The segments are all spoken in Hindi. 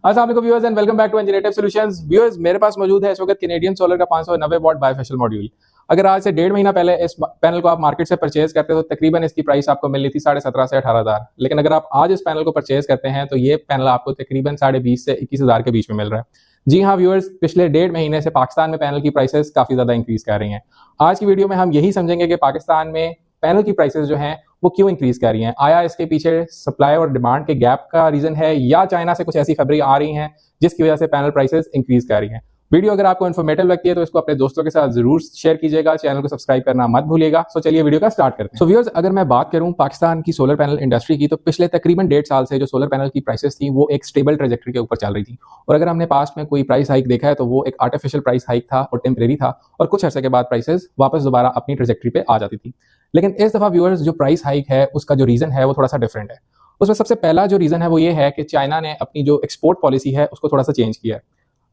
अस्सलाम वालेकुम viewers and welcome back to engineering solutions. Viewers, मेरे पास मौजूद है इस वक्त कैनेडियन सोलर का 590 वॉट बायफेशियल मॉड्यूल। अगर आज से 1.5 महीना पहले इस पैनल को आप मार्केट से परचेज करते हो तो तकरीबन इसकी प्राइस आपको मिल रही थी 17,500 से 18,000। लेकिन अगर आप आज इस पैनल को परचेज करते हैं तो ये पैनल आपको तकरीबन 20,500 से 21,000 के बीच में मिल रहा है। जी हाँ व्यूअर्स, पिछले 1.5 महीने से पाकिस्तान में पैनल की प्राइसेस काफी ज्यादा इंक्रीज कर रही हैं। आज की वीडियो में हम यही समझेंगे कि पाकिस्तान में पैनल की प्राइसेस जो हैं वो क्यों इंक्रीज कर रही हैं। आया इसके पीछे सप्लाई और डिमांड के गैप का रीजन है या चाइना से कुछ ऐसी खबरें आ रही हैं जिसकी वजह से पैनल प्राइसेस इंक्रीज कर रही हैं। वीडियो अगर आपको इन्फॉर्मेटिव लगती है तो इसको अपने दोस्तों के साथ जरूर शेयर कीजिएगा, चैनल को सब्सक्राइब करना मत भूलिएगा। सो चलिए वीडियो का स्टार्ट करते हैं। सो व्यूअर्स, अगर मैं बात करूं पाकिस्तान की सोलर पैनल इंडस्ट्री की तो पिछले तकरीबन 1.5 साल से जो सोलर पैनल की प्राइसेस थी वो एक स्टेबल ट्रेजेक्टरी के ऊपर चल रही थी। और अगर हमने पास्ट में कोई प्राइस हाइक देखा है तो वो एक आर्टिफिशियल प्राइस हाइक था और टेम्परेरी था और कुछ अर्से के बाद प्राइसेस वापस दोबारा अपनी ट्रेजेक्टरी पे आ जाती थी। लेकिन इस दफा व्यूअर्स जो प्राइस हाइक है उसका जो रीजन है वो थोड़ा सा डिफरेंट है। उसमें सबसे पहला जो रीजन है वो ये है कि चाइना ने अपनी जो एक्सपोर्ट पॉलिसी है उसको थोड़ा सा चेंज किया है।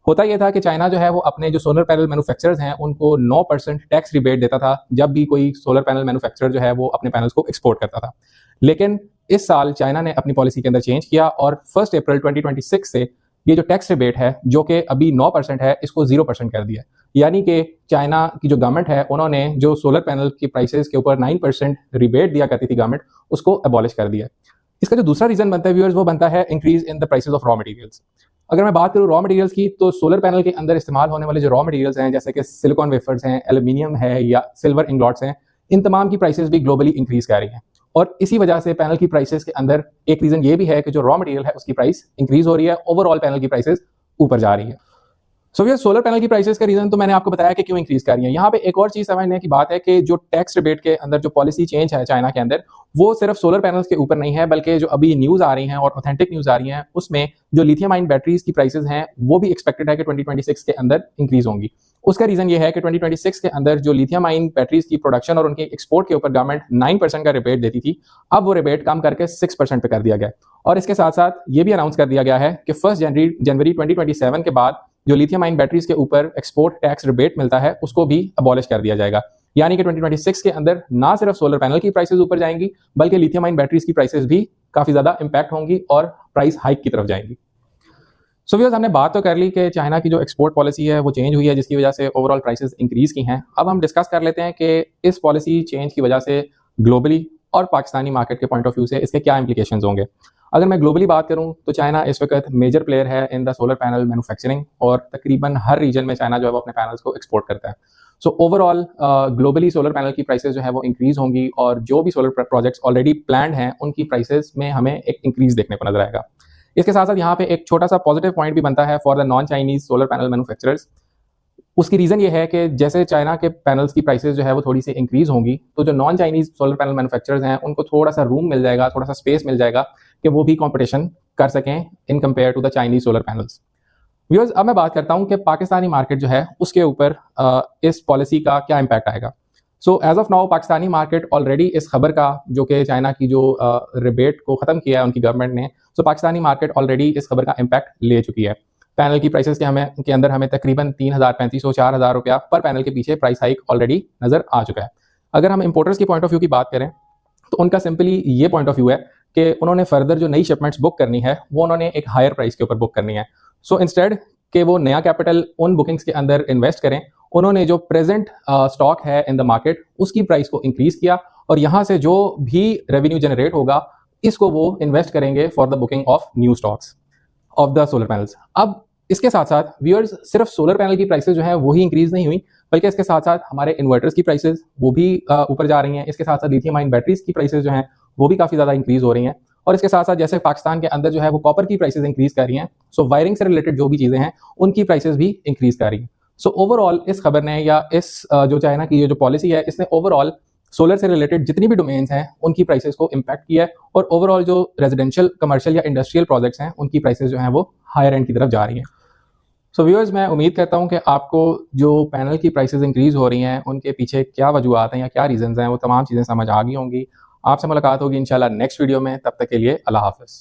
होता यह था कि चाइना जो है वो अपने जो सोलर पैनल मैन्युफैक्चरर्स हैं उनको 9% टैक्स रिबेट देता था जब भी कोई सोलर पैनल मैन्युफैक्चरर जो है वो अपने पैनल्स को एक्सपोर्ट करता था। लेकिन इस साल चाइना ने अपनी पॉलिसी के अंदर चेंज किया और 1 अप्रैल 2026 से ये जो टैक्स रिबेट है जो कि अभी 9% है इसको 0% कर दिया। यानी कि चाइना की जो गवर्नमेंट है उन्होंने जो सोलर पैनल की प्राइसेस के ऊपर 9% रिबेट दिया करती थी गवर्नमेंट, उसको अबॉलिश कर दिया। इसका जो दूसरा रीजन बनता है व्यूअर्स वो बनता है increase in the prices of raw materials. अगर मैं बात करूं रॉ मटेरियल्स की तो सोलर पैनल के अंदर इस्तेमाल होने वाले जो रॉ मटेरियल्स हैं जैसे कि सिलिकॉन वेफर्स हैं, एल्यूमिनियम है या सिल्वर इंगॉट्स हैं, इन तमाम की प्राइसेस भी ग्लोबली इंक्रीज कर रही हैं। और इसी वजह से पैनल की प्राइसेस के अंदर एक रीजन ये भी है कि जो रॉ मटेरियल है उसकी प्राइस इंक्रीज हो रही है, ओवरऑल पैनल की प्राइसेस ऊपर जा रही है। सो ये सोलर पैनल की प्राइसेस का रीजन तो मैंने आपको बताया कि क्यों इंक्रीज कर रही है। यहाँ पे एक और चीज समझने की बात है कि जो टैक्स रिबेट के अंदर जो पॉलिसी चेंज है चाइना के अंदर वो सिर्फ सोलर पैनल्स के ऊपर नहीं है, बल्कि जो अभी न्यूज आ रही हैं और ऑथेंटिक न्यूज आ रही हैं उसमें जो लिथियम आयन बैटरीज की प्राइसेस हैं वो भी एक्सपेक्टेड है कि 2026 के अंदर इंक्रीज होंगी। उसका रीजन ये है कि 2026 के अंदर जो लिथियम आयन बैटरीज की प्रोडक्शन और उनके एक्सपोर्ट के ऊपर गवर्नमेंट 9% का रिबेट देती थी, अब वो रिबेट कम करके 6% पे कर दिया गया। और इसके साथ साथ ये भी अनाउंस कर दिया गया है कि 1 जनवरी 2027 के बाद जो लिथियम आयन बैटरीज के ऊपर एक्सपोर्ट टैक्स रिबेट मिलता है उसको भी अबॉलिश कर दिया जाएगा। यानी कि 2026 के अंदर ना सिर्फ सोलर पैनल की प्राइसेस ऊपर जाएंगी बल्कि लिथियम आयन बैटरीज की प्राइसेस भी काफी ज्यादा इंपैक्ट होंगी और प्राइस हाइक की तरफ जाएंगी। सो व्यूअर्स, हमने बात तो कर ली कि चाइना की जो एक्सपोर्ट पॉलिसी है वो चेंज हुई है जिसकी वजह से ओवरऑल प्राइसेस इंक्रीज की हैं। अब हम डिस्कस कर लेते हैं कि इस पॉलिसी चेंज की वजह से ग्लोबली और पाकिस्तानी मार्केट के पॉइंट ऑफ व्यू से इसके क्या इंप्लीकेशंस होंगे। अगर मैं ग्लोबली बात करूं तो चाइना इस वक्त मेजर प्लेयर है in the solar panel manufacturing और तकरीबन हर रीजन में चाइना जो है वो अपने पैनल्स को एक्सपोर्ट करता है। So overall globally solar panel की प्राइसेस जो है वो इंक्रीज होंगी और जो भी सोलर प्रोजेक्ट्स ऑलरेडी प्लान्ड हैं उनकी प्राइसेस में हमें एक इंक्रीज देखने को नजर आएगा। इसके साथ साथ यहाँ पे एक छोटा सा पॉजिटिव पॉइंट भी बनता है for the non Chinese solar panel manufacturers. उसकी रीजन ये है कि जैसे चाइना के पैनल्स की प्राइसेस जो है वो थोड़ी सी इंक्रीज होंगी तो जो non Chinese solar panel manufacturers हैं उनको थोड़ा सा रूम मिल जाएगा, थोड़ा सा स्पेस मिल जाएगा कि वो भी कंपटीशन कर सकें in compare to the Chinese solar panels. Viewers, अब मैं बात करता हूं कि पाकिस्तानी मार्केट जो है उसके ऊपर इस पॉलिसी का क्या इंपैक्ट आएगा। So as of now Pakistani market already इस खबर का जो कि चाइना की जो रिबेट को खत्म किया है उनकी गवर्नमेंट ने, सो पाकिस्तानी मार्केट ऑलरेडी इस खबर का इंपैक्ट ले चुकी है। पैनल की प्राइसेस के अंदर हमें तकरीबन 3,000, 3,500, 4,000 रुपया पर पैनल के पीछे प्राइस हाइक ऑलरेडी नजर आ चुका है। अगर हम इंपोर्टर्स की पॉइंट ऑफ व्यू की बात करें तो उनका सिंपली ये पॉइंट ऑफ व्यू है कि उन्होंने फर्दर जो नई शिपमेंट्स बुक करनी है वो उन्होंने एक हायर प्राइस के ऊपर बुक करनी है। सो इंस्टेड कि वो नया कैपिटल उन बुकिंग्स के अंदर इन्वेस्ट करें, उन्होंने जो प्रेजेंट स्टॉक है इन द मार्केट उसकी प्राइस को इंक्रीज किया और यहाँ से जो भी रेवेन्यू जनरेट होगा इसको वो इन्वेस्ट करेंगे for the booking of new stocks of the solar panels. अब इसके साथ साथ व्यूअर्स, सिर्फ सोलर पैनल की प्राइसेस जो है वही इंक्रीज नहीं हुई बल्कि इसके साथ साथ हमारे इन्वर्टर्स की प्राइसेस वो भी ऊपर जा रही हैं। इसके साथ साथ लिथियम आयन बैटरीज की प्राइसेस जो हैं वो भी काफी ज्यादा इंक्रीज हो रही हैं और इसके साथ साथ जैसे पाकिस्तान के अंदर जो है वो कॉपर की प्राइसेस इंक्रीज कर रही हैं, सो वायरिंग से रिलेटेड जो भी चीजें हैं उनकी प्राइसेस भी इंक्रीज कर रही हैं। सो ओवरऑल इस खबर ने या इस जो चाइना की जो पॉलिसी है इसने ओवरऑल सोलर से रिलेटेड जितनी भी डोमेन्स हैं उनकी प्राइसेस को इंपैक्ट किया है और ओवरऑल जो रेजिडेंशियल, कमर्शियल या इंडस्ट्रियल प्रोजेक्ट्स हैं उनकी प्राइसेस जो हैं वो हायर एंड की तरफ जा रही हैं। सो व्यूअर्स, मैं उम्मीद करता हूं कि आपको जो पैनल की प्राइसेस इंक्रीज हो रही हैं उनके पीछे क्या वजूहत हैं या क्या रीजंस हैं वो तमाम चीज़ें समझ आ गई होंगी। आपसे मुलाकात होगी इंशाल्लाह नेक्स्ट वीडियो में। तब तक के लिए अल्लाह हाफ़िज़।